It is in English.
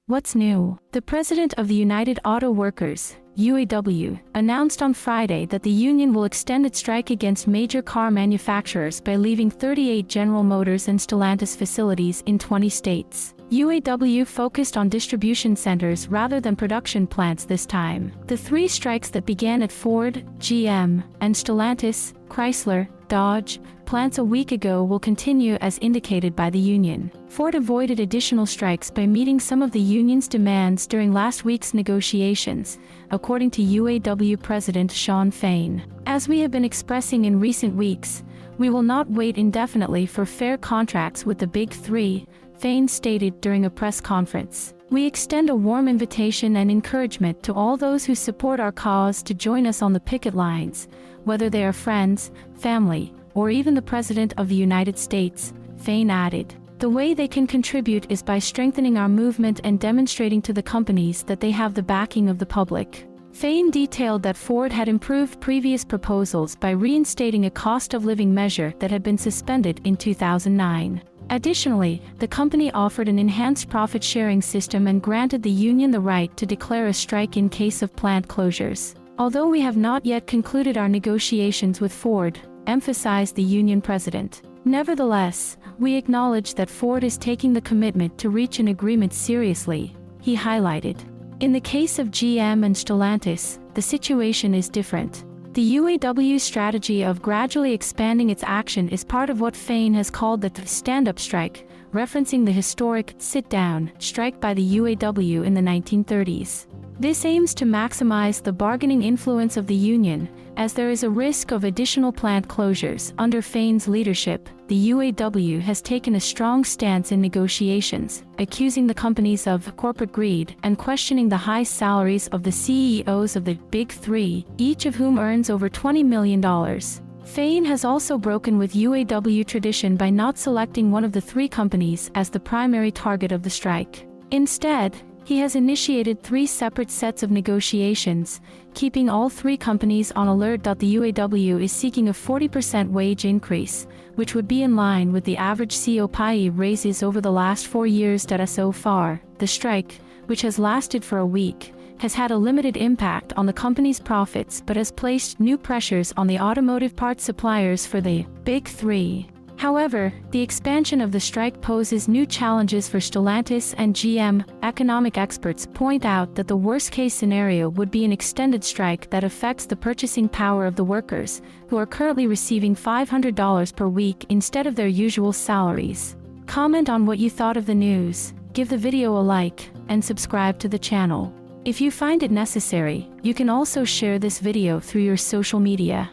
What's new? The president of the United Auto Workers, UAW, announced on Friday that the union will extend its strike against major car manufacturers by leaving 38 General Motors and Stellantis facilities in 20 states. UAW focused on distribution centers rather than production plants this time. The three strikes that began at Ford, GM, and Stellantis, Chrysler, Dodge, plants a week ago will continue as indicated by the union. Ford avoided additional strikes by meeting some of the union's demands during last week's negotiations, according to UAW President Shawn Fain. As we have been expressing in recent weeks, we will not wait indefinitely for fair contracts with the Big Three, Fain stated during a press conference. We extend a warm invitation and encouragement to all those who support our cause to join us on the picket lines, whether they are friends, family, or even the President of the United States, Fain added. The way they can contribute is by strengthening our movement and demonstrating to the companies that they have the backing of the public. Fain detailed that Ford had improved previous proposals by reinstating a cost of living measure that had been suspended in 2009. Additionally, the company offered an enhanced profit-sharing system and granted the union the right to declare a strike in case of plant closures. Although we have not yet concluded our negotiations with Ford, emphasized the union president. Nevertheless, we acknowledge that Ford is taking the commitment to reach an agreement seriously, he highlighted. In the case of GM and Stellantis, the situation is different. The UAW strategy of gradually expanding its action is part of what Fain has called the stand-up strike, referencing the historic sit-down strike by the UAW in the 1930s. This aims to maximize the bargaining influence of the union, as there is a risk of additional plant closures. Under Fain's leadership, the UAW has taken a strong stance in negotiations, accusing the companies of corporate greed and questioning the high salaries of the CEOs of the Big Three, each of whom earns over $20 million. Fain has also broken with UAW tradition by not selecting one of the three companies as the primary target of the strike. Instead, he has initiated three separate sets of negotiations, keeping all three companies on alert. The UAW is seeking a 40% wage increase, which would be in line with the average COPI raises over the last 4 years. So far, the strike, which has lasted for a week, has had a limited impact on the company's profits but has placed new pressures on the automotive parts suppliers for the Big Three. However, the expansion of the strike poses new challenges for Stellantis and GM. Economic experts point out that the worst-case scenario would be an extended strike that affects the purchasing power of the workers, who are currently receiving $500 per week instead of their usual salaries. Comment on what you thought of the news, give the video a like, and subscribe to the channel. If you find it necessary, you can also share this video through your social media.